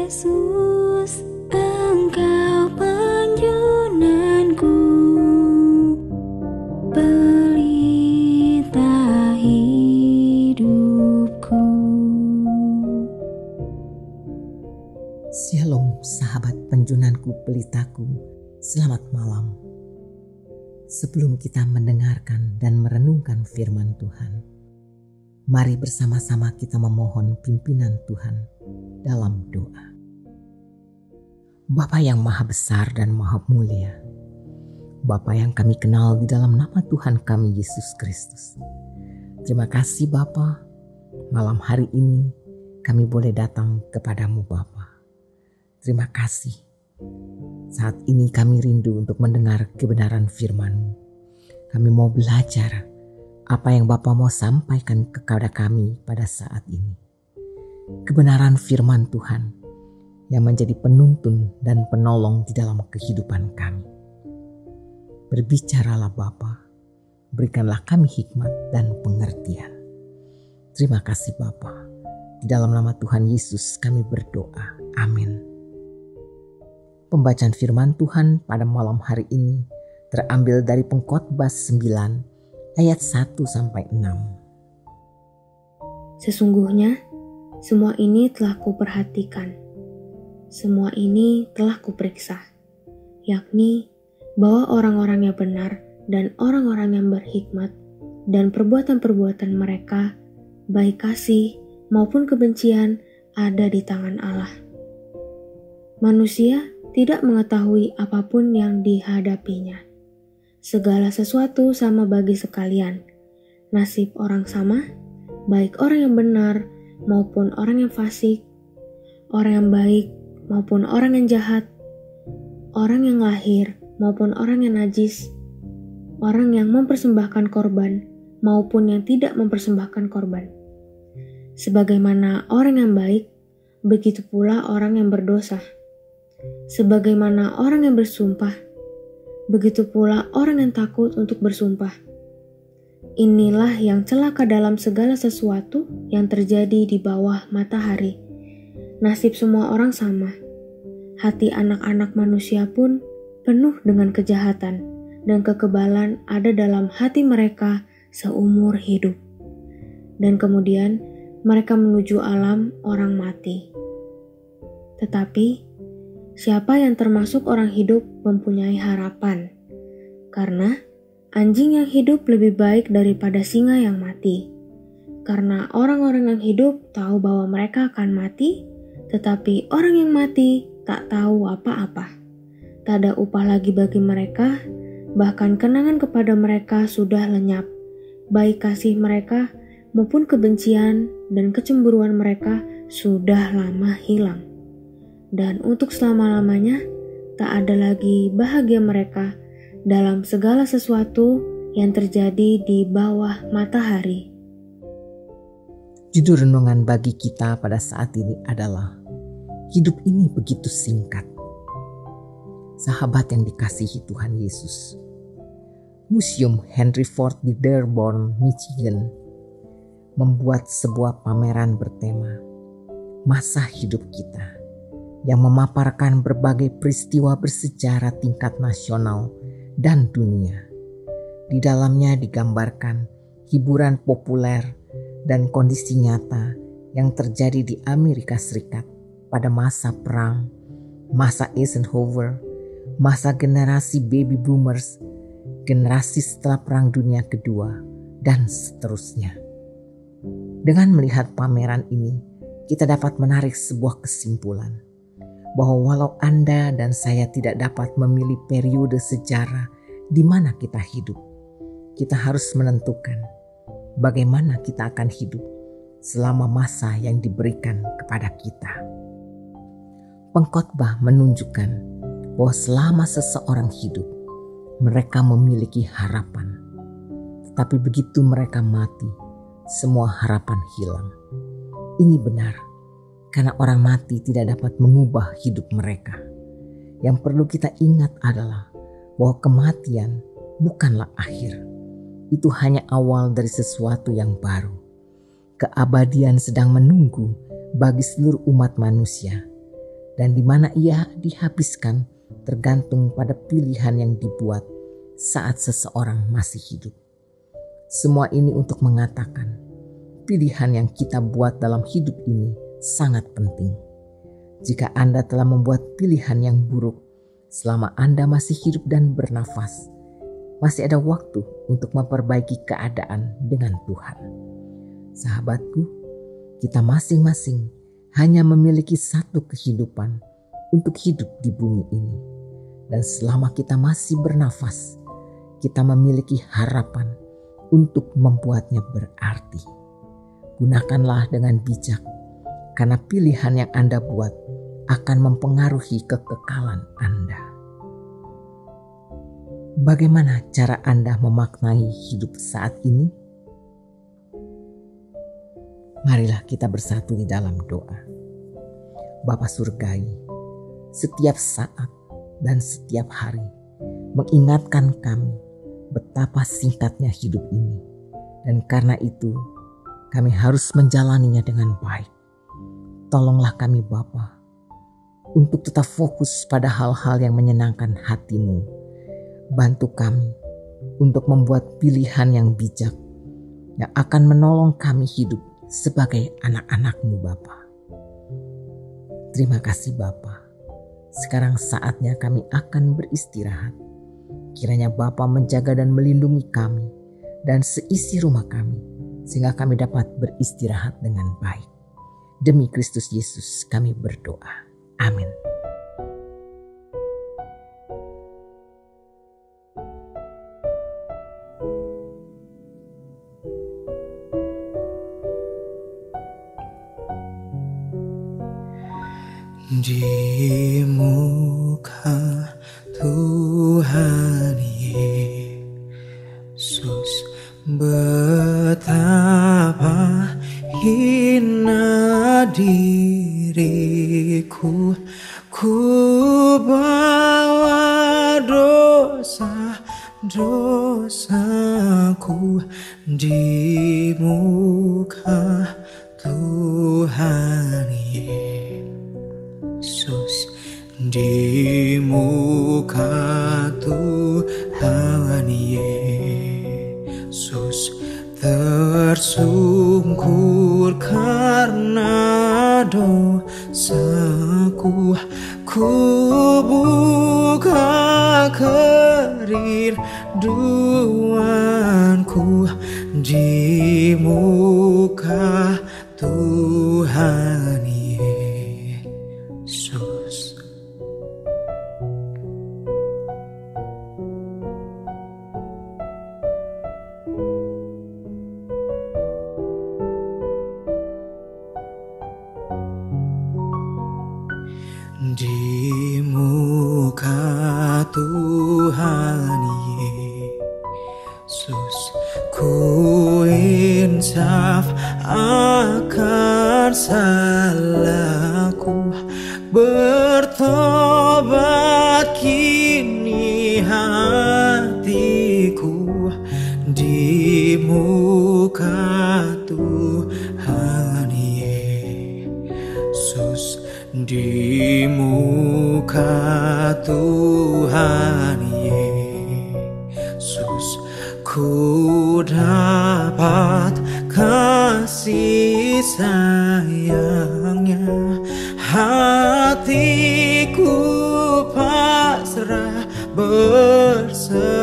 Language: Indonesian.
Yesus, Engkau penjunanku, pelita hidupku. Shalom sahabat penjunanku pelitaku, selamat malam. Sebelum kita mendengarkan dan merenungkan firman Tuhan, mari bersama-sama kita memohon pimpinan Tuhan dalam doa. Bapa yang maha besar dan maha mulia, Bapa yang kami kenal di dalam nama Tuhan kami Yesus Kristus. Terima kasih Bapa, malam hari ini kami boleh datang kepadamu Bapa. Terima kasih. Saat ini kami rindu untuk mendengar kebenaran firman-Mu. Kami mau belajar apa yang Bapa mau sampaikan kepada kami pada saat ini. Kebenaran firman Tuhan yang menjadi penuntun dan penolong di dalam kehidupan kami. Berbicaralah Bapa, berikanlah kami hikmat dan pengertian. Terima kasih Bapa. Di dalam nama Tuhan Yesus kami berdoa. Amin. Pembacaan firman Tuhan pada malam hari ini terambil dari Pengkhotbah 9 ayat 1-6. Sesungguhnya semua ini telah kuperhatikan, semua ini telah kuperiksa, yakni bahwa orang-orang yang benar dan orang-orang yang berhikmat dan perbuatan-perbuatan mereka, baik kasih maupun kebencian, ada di tangan Allah. Manusia tidak mengetahui apapun yang dihadapinya. Segala sesuatu sama bagi sekalian. Nasib orang sama, baik orang yang benar maupun orang yang fasik, orang yang baik maupun orang yang jahat, orang yang lahir maupun orang yang najis, orang yang mempersembahkan korban maupun yang tidak mempersembahkan korban. Sebagaimana orang yang baik, begitu pula orang yang berdosa. Sebagaimana orang yang bersumpah, begitu pula orang yang takut untuk bersumpah. Inilah yang celaka dalam segala sesuatu yang terjadi di bawah matahari. Nasib semua orang sama. Hati anak-anak manusia pun penuh dengan kejahatan, dan kekebalan ada dalam hati mereka seumur hidup. Dan kemudian mereka menuju alam orang mati. Tetapi siapa yang termasuk orang hidup mempunyai harapan, karena anjing yang hidup lebih baik daripada singa yang mati. Karena orang-orang yang hidup tahu bahwa mereka akan mati, tetapi orang yang mati tak tahu apa-apa. Tak ada upah lagi bagi mereka, bahkan kenangan kepada mereka sudah lenyap, baik kasih mereka maupun kebencian dan kecemburuan mereka sudah lama hilang. Dan untuk selama-lamanya tak ada lagi bahagia mereka dalam segala sesuatu yang terjadi di bawah matahari. Judul renungan bagi kita pada saat ini adalah hidup ini begitu singkat. Sahabat yang dikasihi Tuhan Yesus, Museum Henry Ford di Dearborn, Michigan membuat sebuah pameran bertema Masa Hidup Kita, yang memaparkan berbagai peristiwa bersejarah tingkat nasional dan dunia. Di dalamnya digambarkan hiburan populer dan kondisi nyata yang terjadi di Amerika Serikat pada masa perang, masa Eisenhower, masa generasi baby boomers, generasi setelah Perang Dunia Kedua, dan seterusnya. Dengan melihat pameran ini, kita dapat menarik sebuah kesimpulan bahwa walau Anda dan saya tidak dapat memilih periode sejarah di mana kita hidup, kita harus menentukan bagaimana kita akan hidup selama masa yang diberikan kepada kita. Pengkhotbah menunjukkan bahwa selama seseorang hidup, mereka memiliki harapan. Tetapi begitu mereka mati, semua harapan hilang. Ini benar. Karena orang mati tidak dapat mengubah hidup mereka. Yang perlu kita ingat adalah bahwa kematian bukanlah akhir. Itu hanya awal dari sesuatu yang baru. Keabadian sedang menunggu bagi seluruh umat manusia, dan di mana ia dihabiskan tergantung pada pilihan yang dibuat saat seseorang masih hidup. Semua ini untuk mengatakan pilihan yang kita buat dalam hidup ini sangat penting. Jika Anda telah membuat pilihan yang buruk selama Anda masih hidup dan bernafas, masih ada waktu untuk memperbaiki keadaan dengan Tuhan. Sahabatku, kita masing-masing hanya memiliki satu kehidupan untuk hidup di bumi ini. Dan selama kita masih bernafas, kita memiliki harapan untuk membuatnya berarti. Gunakanlah dengan bijak, karena pilihan yang Anda buat akan mempengaruhi kekekalan Anda. Bagaimana cara Anda memaknai hidup saat ini? Marilah kita bersatu di dalam doa. Bapa Surgawi, setiap saat dan setiap hari mengingatkan kami betapa singkatnya hidup ini. Dan karena itu kami harus menjalaninya dengan baik. Tolonglah kami Bapa untuk tetap fokus pada hal-hal yang menyenangkan hati-Mu. Bantu kami untuk membuat pilihan yang bijak yang akan menolong kami hidup sebagai anak-anak-Mu Bapa. Terima kasih Bapa. Sekarang saatnya kami akan beristirahat. Kiranya Bapa menjaga dan melindungi kami dan seisi rumah kami, sehingga kami dapat beristirahat dengan baik. Demi Kristus Yesus kami berdoa. Amin. Di muka Tuhan Yesus, betapa hina diriku, ku bawa dosa-dosaku di muka Tuhan Yesus, di muka Tuhan Yesus, tersungkur karena dosaku, ku buka kerinduanku di muka Tuhan Yesus. Di muka Tuhan Yesus, ku insaf akan salahku, bertobat kini hatiku di muka Tuhan Yesus, di muka Tuhan Yesus, ku dapat kasih sayangnya, hatiku pasrah berserah